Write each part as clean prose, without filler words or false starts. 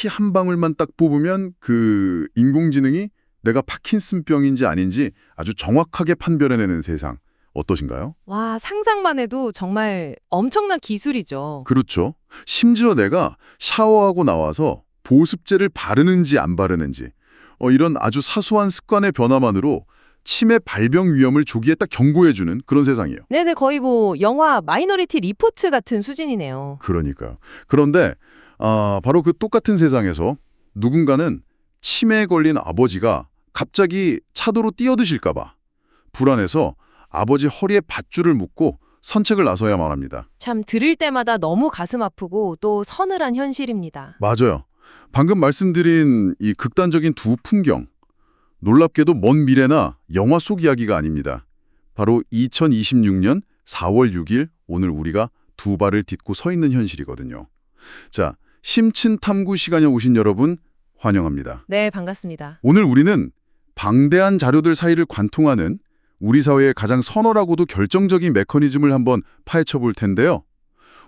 피 한 방울만 딱 뽑으면 그 인공지능이 내가 파킨슨병인지 아닌지 아주 정확하게 판별해내는 세상. 어떠신가요? 와, 상상만 해도 정말 엄청난 기술이죠. 그렇죠. 심지어 내가 샤워하고 나와서 보습제를 바르는지 안 바르는지 이런 아주 사소한 습관의 변화만으로 치매 발병 위험을 조기에 딱 경고해주는 그런 세상이에요. 네네, 거의 뭐 영화 마이너리티 리포트 같은 수준이네요. 그러니까요. 그런데 바로 그 똑같은 세상에서 누군가는 치매에 걸린 아버지가 갑자기 차도로 뛰어드실까 봐 불안해서 아버지 허리에 밧줄을 묶고 선책을 나서야만 합니다. 참 들을 때마다 너무 가슴 아프고 또 서늘한 현실입니다. 맞아요. 방금 말씀드린 이 극단적인 두 풍경, 놀랍게도 먼 미래나 영화 속 이야기가 아닙니다. 바로 2026년 4월 6일 오늘 우리가 두 발을 딛고 서 있는 현실이거든요. 자, 심층 탐구 시간에 오신 여러분 환영합니다. 네, 반갑습니다. 오늘 우리는 방대한 자료들 사이를 관통하는 우리 사회의 가장 서늘하고도 결정적인 메커니즘을 한번 파헤쳐 볼 텐데요.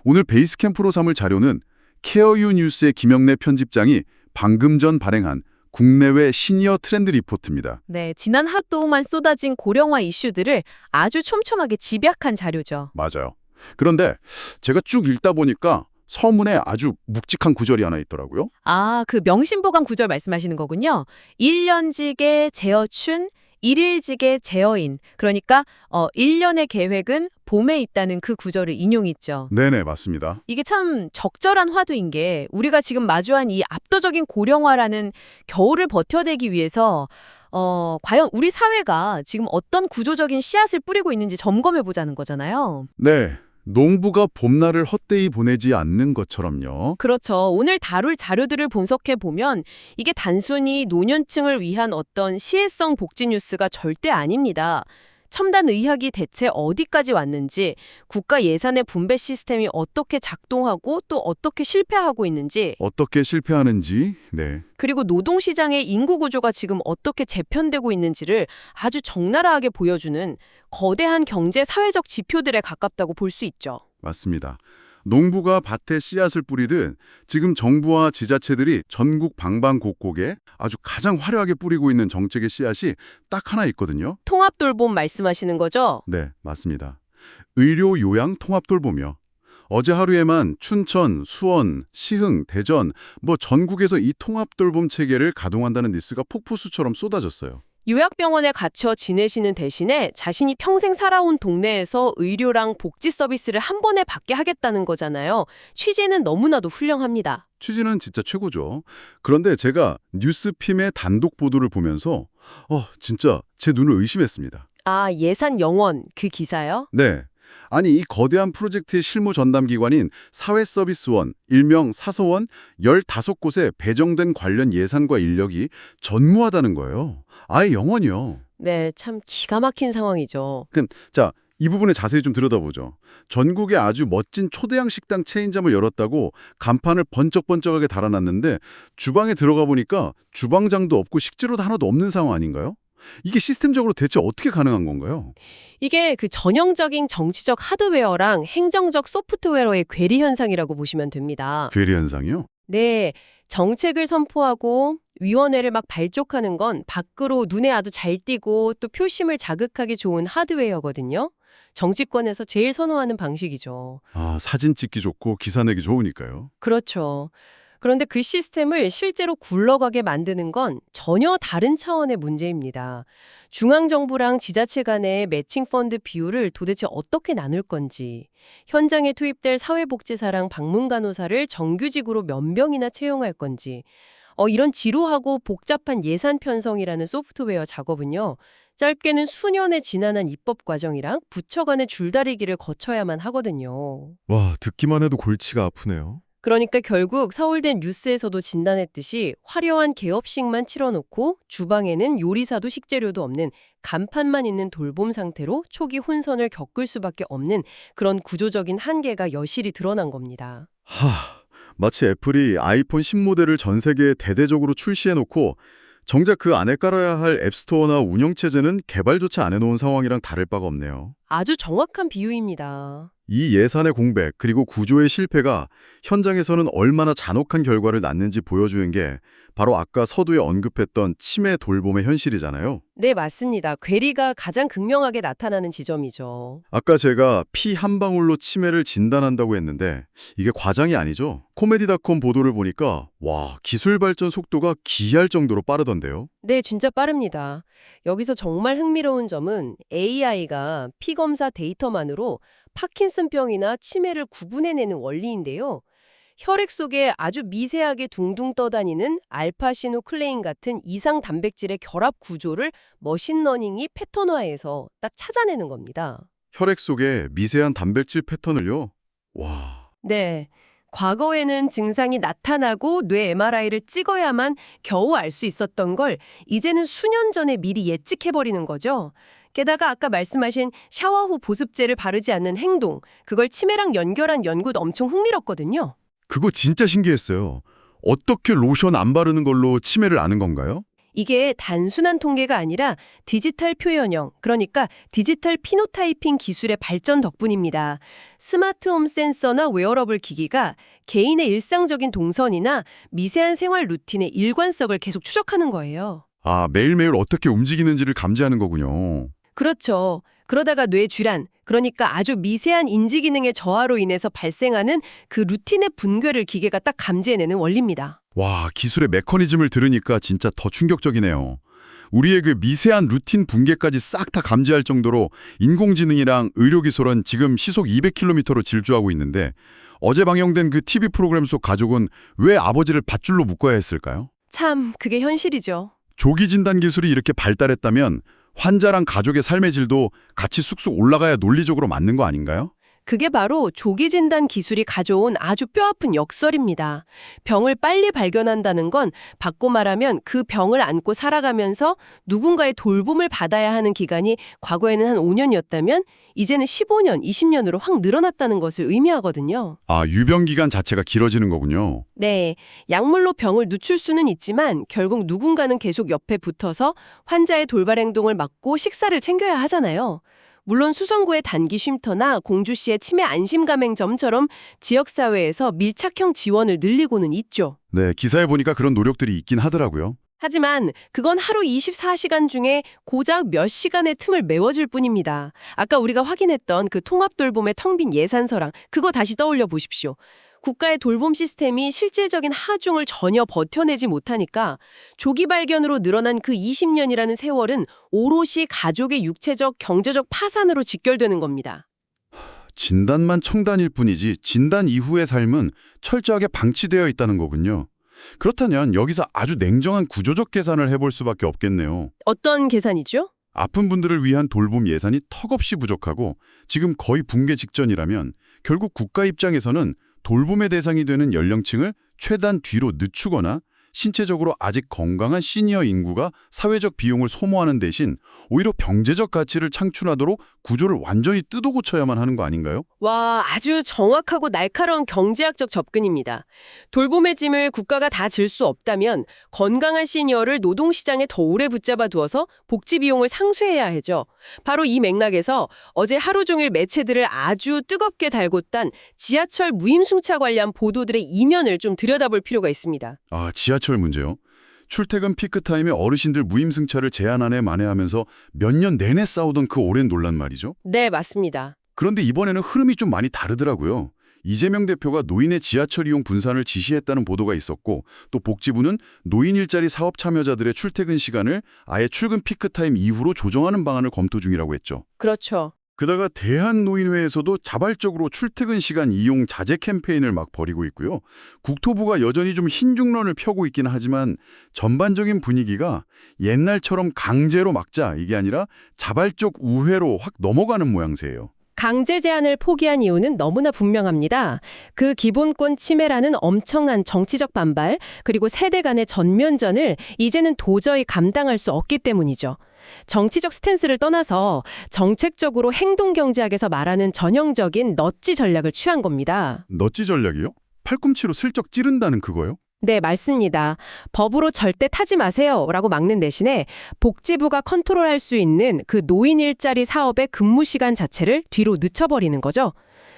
오늘 베이스캠프로 삼을 자료는 케어유 뉴스의 김영래 편집장이 방금 전 발행한 국내외 시니어 트렌드 리포트입니다. 네, 지난 하루 동안 쏟아진 고령화 이슈들을 아주 촘촘하게 집약한 자료죠. 맞아요. 그런데 제가 쭉 읽다 보니까 서문에 아주 묵직한 구절이 하나 있더라고요. 아, 그 명심보감 구절 말씀하시는 거군요. 1년직의 재어춘, 1일직의 재어인. 그러니까 1년의 계획은 봄에 있다는 그 구절을 인용했죠. 네네, 맞습니다. 이게 참 적절한 화두인 게 우리가 지금 마주한 이 압도적인 고령화라는 겨울을 버텨내기 위해서 과연 우리 사회가 지금 어떤 구조적인 씨앗을 뿌리고 있는지 점검해 보자는 거잖아요. 네, 농부가 봄날을 헛되이 보내지 않는 것처럼요. 그렇죠. 오늘 다룰 자료들을 분석해 보면 이게 단순히 노년층을 위한 어떤 시혜성 복지 뉴스가 절대 아닙니다. 첨단 의학이 대체 어디까지 왔는지, 국가 예산의 분배 시스템이 어떻게 작동하고 또 어떻게 실패하고 있는지, 어떻게 실패하는지, 네. 그리고 노동시장의 인구 구조가 지금 어떻게 재편되고 있는지를 아주 적나라하게 보여주는 거대한 경제 사회적 지표들에 가깝다고 볼 수 있죠. 맞습니다. 농부가 밭에 씨앗을 뿌리듯 지금 정부와 지자체들이 전국 방방곡곡에 아주 가장 화려하게 뿌리고 있는 정책의 씨앗이 딱 하나 있거든요. 통합돌봄 말씀하시는 거죠? 네, 맞습니다. 의료 요양 통합돌보며 어제 하루에만 춘천, 수원, 시흥, 대전 전국에서 이 통합돌봄 체계를 가동한다는 뉴스가 폭포수처럼 쏟아졌어요. 요약병원에 갇혀 지내시는 대신에 자신이 평생 살아온 동네에서 의료랑 복지 서비스를 한 번에 받게 하겠다는 거잖아요. 취지는 너무나도 훌륭합니다. 취지는 진짜 최고죠. 그런데 제가 뉴스핌의 단독 보도를 보면서 진짜 제 눈을 의심했습니다. 아, 예산 영원 그 기사요? 네. 아니, 이 거대한 프로젝트의 실무 전담 기관인 사회서비스원, 일명 사서원 15곳에 배정된 관련 예산과 인력이 전무하다는 거예요. 아예 영원이요. 네, 참 기가 막힌 상황이죠. 자, 이 부분을 자세히 좀 들여다보죠. 전국에 아주 멋진 초대형 식당 체인점을 열었다고 간판을 번쩍번쩍하게 달아놨는데 주방에 들어가 보니까 주방장도 없고 식재료도 하나도 없는 상황 아닌가요? 이게 시스템적으로 대체 어떻게 가능한 건가요? 이게 그 전형적인 정치적 하드웨어랑 행정적 소프트웨어의 괴리 현상이라고 보시면 됩니다. 괴리 현상이요? 네, 정책을 선포하고 위원회를 막 발족하는 건 밖으로 눈에 아주 잘 띄고 또 표심을 자극하기 좋은 하드웨어거든요. 정치권에서 제일 선호하는 방식이죠. 아, 사진 찍기 좋고 기사 내기 좋으니까요. 그렇죠. 그런데 그 시스템을 실제로 굴러가게 만드는 건 전혀 다른 차원의 문제입니다. 중앙정부랑 지자체 간의 매칭 펀드 비율을 도대체 어떻게 나눌 건지, 현장에 투입될 사회복지사랑 방문간호사를 정규직으로 몇 명이나 채용할 건지, 이런 지루하고 복잡한 예산 편성이라는 소프트웨어 작업은요, 짧게는 수년의 지난한 입법 과정이랑 부처 간의 줄다리기를 거쳐야만 하거든요. 와, 듣기만 해도 골치가 아프네요. 그러니까 결국 서울대 뉴스에서도 진단했듯이 화려한 개업식만 치러놓고 주방에는 요리사도 식재료도 없는 간판만 있는 돌봄 상태로 초기 혼선을 겪을 수밖에 없는 그런 구조적인 한계가 여실히 드러난 겁니다. 마치 애플이 아이폰 신모델을 전 세계에 대대적으로 출시해놓고 정작 그 안에 깔아야 할 앱스토어나 운영체제는 개발조차 안 해놓은 상황이랑 다를 바가 없네요. 아주 정확한 비유입니다. 이 예산의 공백 그리고 구조의 실패가 현장에서는 얼마나 잔혹한 결과를 낳는지 보여주는 게 바로 아까 서두에 언급했던 치매 돌봄의 현실이잖아요. 네, 맞습니다. 괴리가 가장 극명하게 나타나는 지점이죠. 아까 제가 피 한 방울로 치매를 진단한다고 했는데 이게 과장이 아니죠? 코미디닷컴 보도를 보니까 와, 기술 발전 속도가 기이할 정도로 빠르던데요. 네, 진짜 빠릅니다. 여기서 정말 흥미로운 점은 AI가 피 검사 데이터만으로 파킨슨병이나 치매를 구분해내는 원리인데요. 혈액 속에 아주 미세하게 둥둥 떠다니는 알파시누클레인 같은 이상 단백질의 결합 구조를 머신러닝이 패턴화해서 딱 찾아내는 겁니다. 혈액 속에 미세한 단백질 패턴을요? 와, 네. 과거에는 증상이 나타나고 뇌 MRI를 찍어야만 겨우 알 수 있었던 걸 이제는 수년 전에 미리 예측해버리는 거죠. 게다가 아까 말씀하신 샤워 후 보습제를 바르지 않는 행동, 그걸 치매랑 연결한 연구도 엄청 흥미롭거든요. 그거 진짜 신기했어요. 어떻게 로션 안 바르는 걸로 치매를 아는 건가요? 이게 단순한 통계가 아니라 디지털 표현형, 그러니까 디지털 피노타이핑 기술의 발전 덕분입니다. 스마트홈 센서나 웨어러블 기기가 개인의 일상적인 동선이나 미세한 생활 루틴의 일관성을 계속 추적하는 거예요. 아, 매일매일 어떻게 움직이는지를 감지하는 거군요. 그렇죠. 그러다가 뇌 질환, 그러니까 아주 미세한 인지 기능의 저하로 인해서 발생하는 그 루틴의 붕괴를 기계가 딱 감지해내는 원리입니다. 와, 기술의 메커니즘을 들으니까 진짜 더 충격적이네요. 우리의 그 미세한 루틴 붕괴까지 싹 다 감지할 정도로 인공지능이랑 의료기술은 지금 시속 200km로 질주하고 있는데 어제 방영된 그 TV 프로그램 속 가족은 왜 아버지를 밧줄로 묶어야 했을까요? 참, 그게 현실이죠. 조기 진단 기술이 이렇게 발달했다면 환자랑 가족의 삶의 질도 같이 쑥쑥 올라가야 논리적으로 맞는 거 아닌가요? 그게 바로 조기 진단 기술이 가져온 아주 뼈아픈 역설입니다. 병을 빨리 발견한다는 건 바꿔 말하면 그 병을 안고 살아가면서 누군가의 돌봄을 받아야 하는 기간이 과거에는 한 5년이었다면 이제는 15년, 20년으로 확 늘어났다는 것을 의미하거든요. 아, 유병 기간 자체가 길어지는 거군요. 네, 약물로 병을 늦출 수는 있지만 결국 누군가는 계속 옆에 붙어서 환자의 돌발 행동을 막고 식사를 챙겨야 하잖아요. 물론 수성구의 단기 쉼터나 공주시의 치매 안심가맹점처럼 지역사회에서 밀착형 지원을 늘리고는 있죠. 네, 기사에 보니까 그런 노력들이 있긴 하더라고요. 하지만 그건 하루 24시간 중에 고작 몇 시간의 틈을 메워줄 뿐입니다. 아까 우리가 확인했던 그 통합돌봄의 텅 빈 예산서랑 그거 다시 떠올려 보십시오. 국가의 돌봄 시스템이 실질적인 하중을 전혀 버텨내지 못하니까 조기 발견으로 늘어난 그 20년이라는 세월은 오롯이 가족의 육체적, 경제적 파산으로 직결되는 겁니다. 진단만 청단일 뿐이지 진단 이후의 삶은 철저하게 방치되어 있다는 거군요. 그렇다면 여기서 아주 냉정한 구조적 계산을 해볼 수밖에 없겠네요. 어떤 계산이죠? 아픈 분들을 위한 돌봄 예산이 턱없이 부족하고 지금 거의 붕괴 직전이라면 결국 국가 입장에서는 돌봄의 대상이 되는 연령층을 최대한 뒤로 늦추거나 신체적으로 아직 건강한 시니어 인구가 사회적 비용을 소모하는 대신 오히려 경제적 가치를 창출하도록 구조를 완전히 뜯어 고쳐야만 하는 거 아닌가요? 와, 아주 정확하고 날카로운 경제학적 접근입니다. 돌봄의 짐을 국가가 다 질 수 없다면 건강한 시니어를 노동시장에 더 오래 붙잡아 두어서 복지 비용을 상쇄해야 하죠. 바로 이 맥락에서 어제 하루 종일 매체들을 아주 뜨겁게 달궜던 지하철 무임승차 관련 보도들의 이면을 좀 들여다볼 필요가 있습니다. 아, 지하철 문제요? 출퇴근 피크타임에 어르신들 무임승차를 제한 안에 만회하면서 몇 년 내내 싸우던 그 오랜 논란 말이죠. 네, 맞습니다. 그런데 이번에는 흐름이 좀 많이 다르더라고요. 이재명 대표가 노인의 지하철 이용 분산을 지시했다는 보도가 있었고 또 복지부는 노인 일자리 사업 참여자들의 출퇴근 시간을 아예 출근 피크타임 이후로 조정하는 방안을 검토 중이라고 했죠. 그렇죠. 게다가 대한노인회에서도 자발적으로 출퇴근 시간 이용 자제 캠페인을 막 벌이고 있고요. 국토부가 여전히 좀 흰중론을 펴고 있긴 하지만 전반적인 분위기가 옛날처럼 강제로 막자 이게 아니라 자발적 우회로 확 넘어가는 모양새예요. 강제 제한을 포기한 이유는 너무나 분명합니다. 그 기본권 침해라는 엄청난 정치적 반발, 그리고 세대 간의 전면전을 이제는 도저히 감당할 수 없기 때문이죠. 정치적 스탠스를 떠나서 정책적으로 행동경제학에서 말하는 전형적인 넛지 전략을 취한 겁니다. 넛지 전략이요? 팔꿈치로 슬쩍 찌른다는 그거요? 네, 맞습니다. 법으로 절대 타지 마세요 라고 막는 대신에 복지부가 컨트롤할 수 있는 그 노인 일자리 사업의 근무 시간 자체를 뒤로 늦춰버리는 거죠.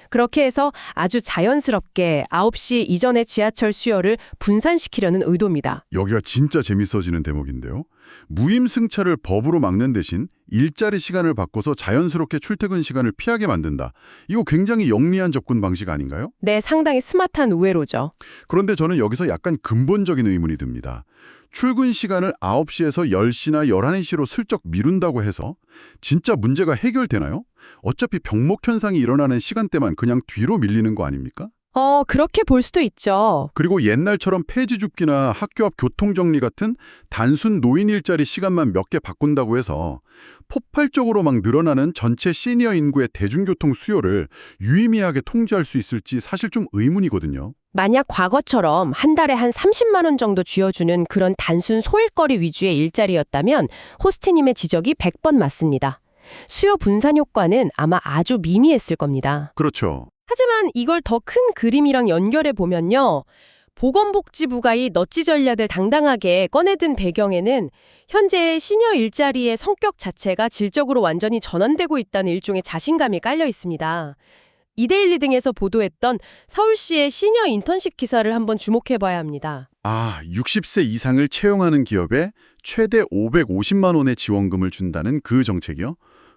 그렇게 해서 아주 자연스럽게 9시 이전의 지하철 수요를 분산시키려는 의도입니다. 여기가 진짜 재밌어지는 대목인데요. 무임승차를 법으로 막는 대신 일자리 시간을 바꿔서 자연스럽게 출퇴근 시간을 피하게 만든다. 이거 굉장히 영리한 접근 방식 아닌가요? 네, 상당히 스마트한 우회로죠. 그런데 저는 여기서 약간 근본적인 의문이 듭니다. 출근 시간을 9시에서 10시나 11시로 슬쩍 미룬다고 해서 진짜 문제가 해결되나요? 어차피 병목 현상이 일어나는 시간대만 그냥 뒤로 밀리는 거 아닙니까? 그렇게 볼 수도 있죠. 그리고 옛날처럼 폐지 줍기나 학교 앞 교통정리 같은 단순 노인 일자리 시간만 몇 개 바꾼다고 해서 폭발적으로 막 늘어나는 전체 시니어 인구의 대중교통 수요를 유의미하게 통제할 수 있을지 사실 좀 의문이거든요. 만약 과거처럼 한 달에 한 30만 원 정도 쥐어주는 그런 단순 소일거리 위주의 일자리였다면 호스트님의 지적이 100번 맞습니다. 수요 분산 효과는 아마 아주 미미했을 겁니다. 그렇죠. 하지만 이걸 더 큰 그림이랑 연결해 보면요. 보건복지부가 이 넛지 전략을 당당하게 꺼내든 배경에는 현재 시니어 일자리의 성격 자체가 질적으로 완전히 전환되고 있다는 일종의 자신감이 깔려 있습니다. 이데일리 등에서 보도했던 서울시의 시니어 인턴십 기사를 한번 주목해 봐야 합니다. 60세 이상을 채용하는 기업에 최대 550만 원의 지원금을 준다는 그 정책이요?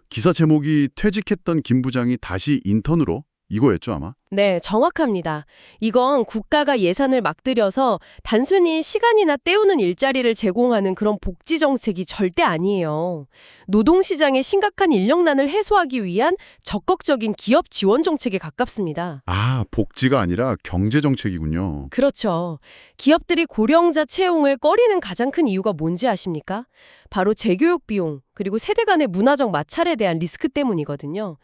기사 제목이 퇴직했던 김 부장이 다시 인턴으로 이거였죠, 아마? 네, 정확합니다. 이건 국가가 예산을 막 들여서 단순히 시간이나 때우는 일자리를 제공하는 그런 복지 정책이 절대 아니에요. 노동시장의 심각한 인력난을 해소하기 위한 적극적인 기업 지원 정책에 가깝습니다. 복지가 아니라 경제 정책이군요. 그렇죠. 기업들이 고령자 채용을 꺼리는 가장 큰 이유가 뭔지 아십니까? 바로 재교육 비용, 그리고 세대 간의 문화적 마찰에 대한 리스크 때문이거든요.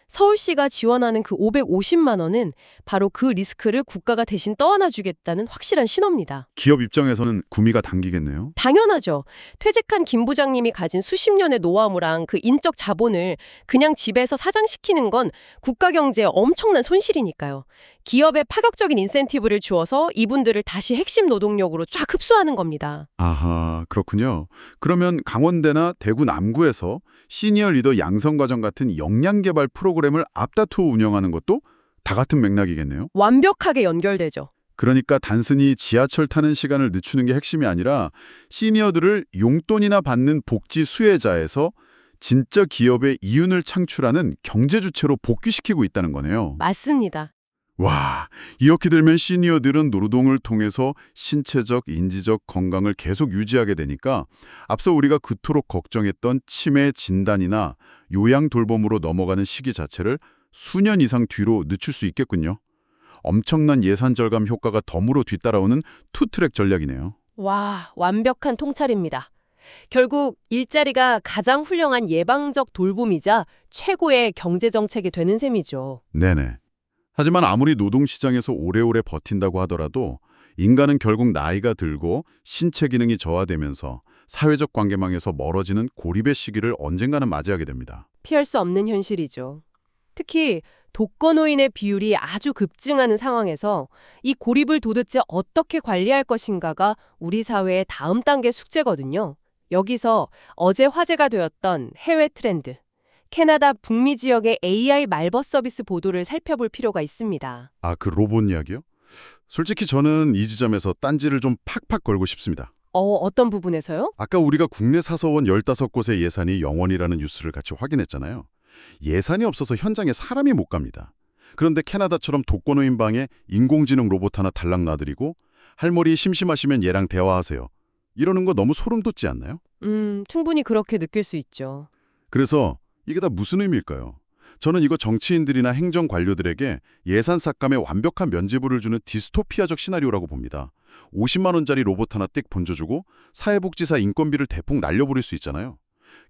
서울시가 지원하는 그 550만 원은 바로 그 리스크를 국가가 대신 떠안아주겠다는 확실한 신호입니다. 기업 입장에서는 구미가 당기겠네요. 당연하죠. 퇴직한 김 부장님이 가진 수십 년의 노하우랑 그 인적 자본을 그냥 집에서 사장시키는 건 국가 경제에 엄청난 손실이니까요. 기업에 파격적인 인센티브를 주어서 이분들을 다시 핵심 노동력으로 쫙 흡수하는 겁니다. 아하, 그렇군요. 그러면 강원대나 대구 남구에서 시니어 리더 양성과정 같은 역량개발 프로그램을 앞다투어 운영하는 것도 다 같은 맥락이겠네요. 완벽하게 연결되죠. 그러니까 단순히 지하철 타는 시간을 늦추는 게 핵심이 아니라 시니어들을 용돈이나 받는 복지 수혜자에서 진짜 기업의 이윤을 창출하는 경제 주체로 복귀시키고 있다는 거네요. 맞습니다. 와, 이렇게 되면 시니어들은 노동을 통해서 신체적, 인지적 건강을 계속 유지하게 되니까 앞서 우리가 그토록 걱정했던 치매 진단이나 요양 돌봄으로 넘어가는 시기 자체를 수년 이상 뒤로 늦출 수 있겠군요. 엄청난 예산 절감 효과가 덤으로 뒤따라오는 투트랙 전략이네요. 와, 완벽한 통찰입니다. 결국 일자리가 가장 훌륭한 예방적 돌봄이자 최고의 경제정책이 되는 셈이죠. 네네. 하지만 아무리 노동시장에서 오래오래 버틴다고 하더라도 인간은 결국 나이가 들고 신체 기능이 저하되면서 사회적 관계망에서 멀어지는 고립의 시기를 언젠가는 맞이하게 됩니다. 피할 수 없는 현실이죠. 특히 독거노인의 비율이 아주 급증하는 상황에서 이 고립을 도대체 어떻게 관리할 것인가가 우리 사회의 다음 단계 숙제거든요. 여기서 어제 화제가 되었던 해외 트렌드, 캐나다 북미 지역의 AI 말벗 서비스 보도를 살펴볼 필요가 있습니다. 그 로봇 이야기요? 솔직히 저는 이 지점에서 딴지를 좀 팍팍 걸고 싶습니다. 어떤 부분에서요? 아까 우리가 국내 사서원 15곳의 예산이 0원이라는 뉴스를 같이 확인했잖아요. 예산이 없어서 현장에 사람이 못 갑니다. 그런데 캐나다처럼 독거노인 방에 인공지능 로봇 하나 달랑 놔드리고 할머니 심심하시면 얘랑 대화하세요. 이러는 거 너무 소름 돋지 않나요? 충분히 그렇게 느낄 수 있죠. 그래서 이게 다 무슨 의미일까요? 저는 이거 정치인들이나 행정 관료들에게 예산 삭감에 완벽한 면죄부를 주는 디스토피아적 시나리오라고 봅니다. 50만 원짜리 로봇 하나 띡 번져주고 사회복지사 인건비를 대폭 날려버릴 수 있잖아요.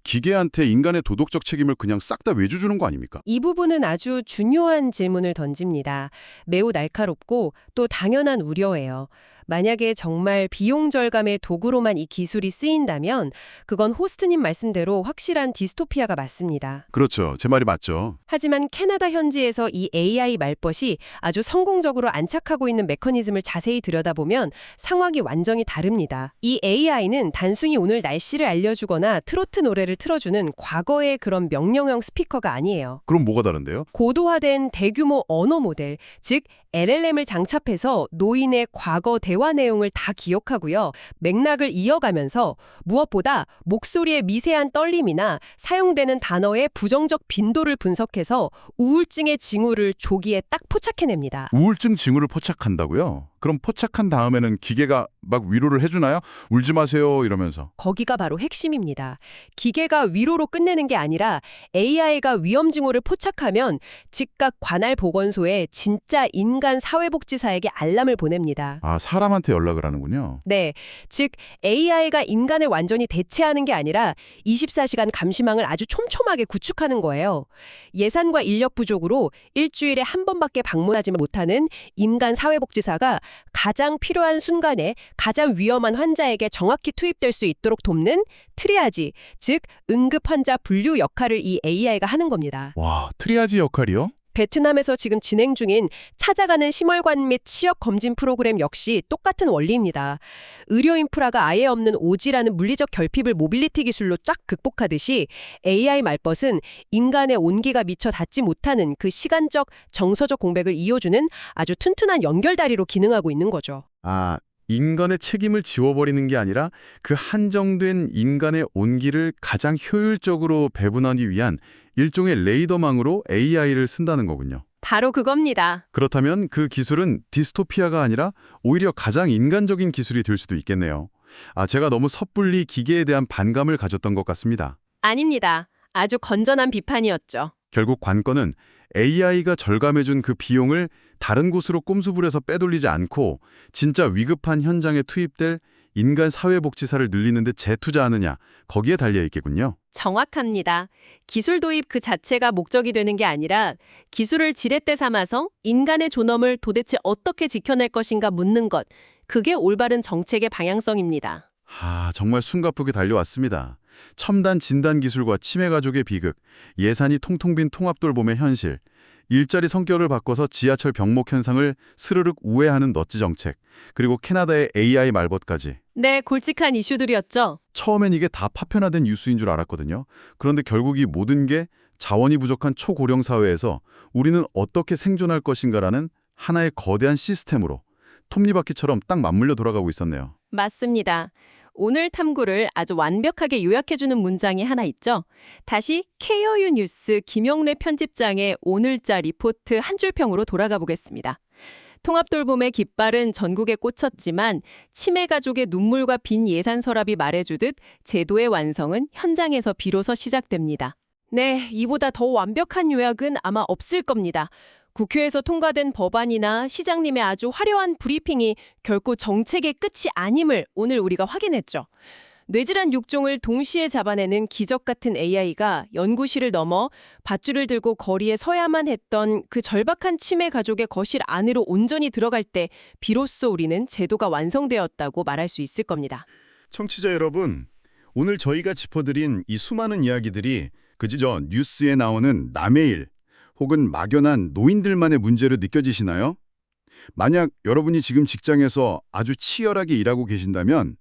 기계한테 인간의 도덕적 책임을 그냥 싹 다 외주주는 거 아닙니까? 이 부분은 아주 중요한 질문을 던집니다. 매우 날카롭고 또 당연한 우려예요. 만약에 정말 비용 절감의 도구로만 이 기술이 쓰인다면 그건 호스트님 말씀대로 확실한 디스토피아가 맞습니다. 그렇죠. 제 말이 맞죠. 하지만 캐나다 현지에서 이 AI 말벗이 아주 성공적으로 안착하고 있는 메커니즘을 자세히 들여다보면 상황이 완전히 다릅니다. 이 AI는 단순히 오늘 날씨를 알려주거나 트로트 노래를 틀어주는 과거의 그런 명령형 스피커가 아니에요. 그럼 뭐가 다른데요? 고도화된 대규모 언어 모델, 즉 LLM을 장착해서 노인의 과거 대화 내용을 다 기억하고요. 맥락을 이어가면서 무엇보다 목소리의 미세한 떨림이나 사용되는 단어의 부정적 빈도를 분석해서 우울증의 징후를 조기에 딱 포착해냅니다. 우울증 징후를 포착한다고요? 그럼 포착한 다음에는 기계가 막 위로를 해주나요? 울지 마세요 이러면서. 거기가 바로 핵심입니다. 기계가 위로로 끝내는 게 아니라 AI가 위험 징후를 포착하면 즉각 관할 보건소에 진짜 인간 사회복지사에게 알람을 보냅니다. 아, 사람한테 연락을 하는군요. 네, 즉 AI가 인간을 완전히 대체하는 게 아니라 24시간 감시망을 아주 촘촘하게 구축하는 거예요. 예산과 인력 부족으로 일주일에 한 번밖에 방문하지 못하는 인간 사회복지사가 가장 필요한 순간에 가장 위험한 환자에게 정확히 투입될 수 있도록 돕는 트리아지, 즉 응급 환자 분류 역할을 이 AI가 하는 겁니다. 와, 트리아지 역할이요? 베트남에서 지금 진행 중인 찾아가는 심혈관 및 치역 검진 프로그램 역시 똑같은 원리입니다. 의료 인프라가 아예 없는 오지라는 물리적 결핍을 모빌리티 기술로 쫙 극복하듯이 AI 말벗은 인간의 온기가 미처 닿지 못하는 그 시간적, 정서적 공백을 이어주는 아주 튼튼한 연결다리로 기능하고 있는 거죠. 아, 인간의 책임을 지워버리는 게 아니라 그 한정된 인간의 온기를 가장 효율적으로 배분하기 위한 일종의 레이더망으로 AI를 쓴다는 거군요. 바로 그겁니다. 그렇다면 그 기술은 디스토피아가 아니라 오히려 가장 인간적인 기술이 될 수도 있겠네요. 아, 제가 너무 섣불리 기계에 대한 반감을 가졌던 것 같습니다. 아닙니다. 아주 건전한 비판이었죠. 결국 관건은 AI가 절감해준 그 비용을 다른 곳으로 꼼수부려서 빼돌리지 않고 진짜 위급한 현장에 투입될 인간 사회복지사를 늘리는 데 재투자하느냐, 거기에 달려 있겠군요. 정확합니다. 기술 도입 그 자체가 목적이 되는 게 아니라 기술을 지렛대 삼아서 인간의 존엄을 도대체 어떻게 지켜낼 것인가 묻는 것. 그게 올바른 정책의 방향성입니다. 아, 정말 숨가쁘게 달려왔습니다. 첨단 진단 기술과 치매 가족의 비극, 예산이 통통 빈 통합돌봄의 현실, 일자리 성격을 바꿔서 지하철 병목 현상을 스르륵 우회하는 넛지 정책, 그리고 캐나다의 AI 말벗까지. 네, 골직한 이슈들이었죠. 처음엔 이게 다 파편화된 뉴스인 줄 알았거든요. 그런데 결국 이 모든 게 자원이 부족한 초고령 사회에서 우리는 어떻게 생존할 것인가라는 하나의 거대한 시스템으로 톱니바퀴처럼 딱 맞물려 돌아가고 있었네요. 맞습니다. 오늘 탐구를 아주 완벽하게 요약해주는 문장이 하나 있죠. 다시 케어유 뉴스 김영래 편집장의 오늘자 리포트 한 줄평으로 돌아가 보겠습니다. 통합돌봄의 깃발은 전국에 꽂혔지만 치매 가족의 눈물과 빈 예산 서랍이 말해주듯 제도의 완성은 현장에서 비로소 시작됩니다. 네, 이보다 더 완벽한 요약은 아마 없을 겁니다. 국회에서 통과된 법안이나 시장님의 아주 화려한 브리핑이 결코 정책의 끝이 아님을 오늘 우리가 확인했죠. 뇌질환 6종을 동시에 잡아내는 기적 같은 AI가 연구실을 넘어 밧줄을 들고 거리에 서야만 했던 그 절박한 치매 가족의 거실 안으로 온전히 들어갈 때 비로소 우리는 제도가 완성되었다고 말할 수 있을 겁니다. 청취자 여러분, 오늘 저희가 짚어드린 이 수많은 이야기들이 그저 뉴스에 나오는 남의 일 혹은 막연한 노인들만의 문제로 느껴지시나요? 만약 여러분이 지금 직장에서 아주 치열하게 일하고 계신다면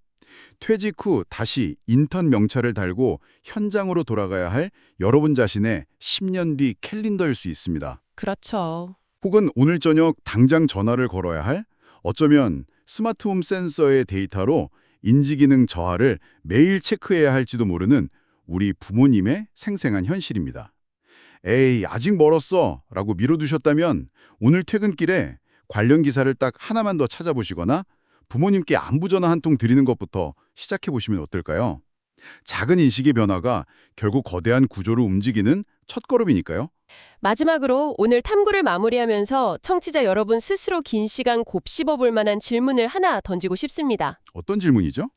퇴직 후 다시 인턴 명찰을 달고 현장으로 돌아가야 할 여러분 자신의 10년 뒤 캘린더일 수 있습니다. 그렇죠. 혹은 오늘 저녁 당장 전화를 걸어야 할, 어쩌면 스마트홈 센서의 데이터로 인지기능 저하를 매일 체크해야 할지도 모르는 우리 부모님의 생생한 현실입니다. 에이, 아직 멀었어 라고 미뤄두셨다면 오늘 퇴근길에 관련 기사를 딱 하나만 더 찾아보시거나 부모님께 안부 전화 한 통 드리는 것부터 시작해보시면 어떨까요? 작은 인식의 변화가 결국 거대한 구조를 움직이는 첫걸음이니까요. 마지막으로 오늘 탐구를 마무리하면서 청취자 여러분 스스로 긴 시간 곱씹어볼 만한 질문을 하나 던지고 싶습니다. 어떤 질문이죠?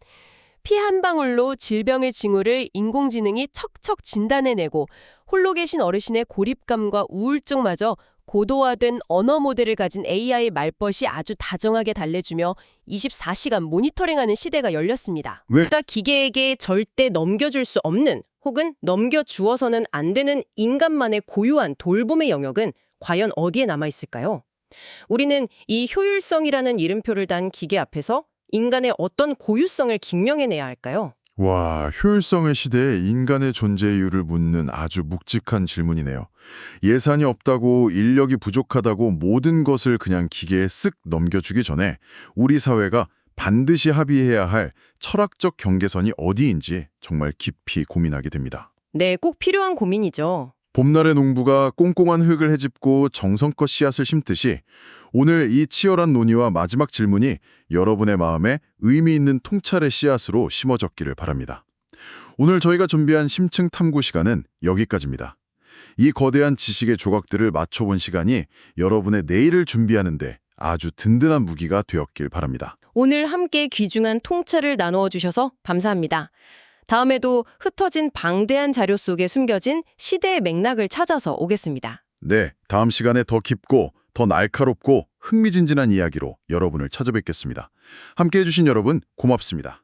피 한 방울로 질병의 징후를 인공지능이 척척 진단해내고 홀로 계신 어르신의 고립감과 우울증마저 고도화된 언어 모델을 가진 AI 말벗이 아주 다정하게 달래주며 24시간 모니터링하는 시대가 열렸습니다. 왜? 그러다 기계에게 절대 넘겨줄 수 없는 혹은 넘겨주어서는 안 되는 인간만의 고유한 돌봄의 영역은 과연 어디에 남아있을까요? 우리는 이 효율성이라는 이름표를 단 기계 앞에서 인간의 어떤 고유성을 증명해내야 할까요? 와, 효율성의 시대에 인간의 존재 이유를 묻는 아주 묵직한 질문이네요. 예산이 없다고 인력이 부족하다고 모든 것을 그냥 기계에 쓱 넘겨주기 전에 우리 사회가 반드시 합의해야 할 철학적 경계선이 어디인지 정말 깊이 고민하게 됩니다. 네, 꼭 필요한 고민이죠. 봄날의 농부가 꼼꼼한 흙을 헤집고 정성껏 씨앗을 심듯이 오늘 이 치열한 논의와 마지막 질문이 여러분의 마음에 의미 있는 통찰의 씨앗으로 심어졌기를 바랍니다. 오늘 저희가 준비한 심층 탐구 시간은 여기까지입니다. 이 거대한 지식의 조각들을 맞춰본 시간이 여러분의 내일을 준비하는데 아주 든든한 무기가 되었길 바랍니다. 오늘 함께 귀중한 통찰을 나누어 주셔서 감사합니다. 다음에도 흩어진 방대한 자료 속에 숨겨진 시대의 맥락을 찾아서 오겠습니다. 네, 다음 시간에 더 깊고 더 날카롭고 흥미진진한 이야기로 여러분을 찾아뵙겠습니다. 함께해 주신 여러분 고맙습니다.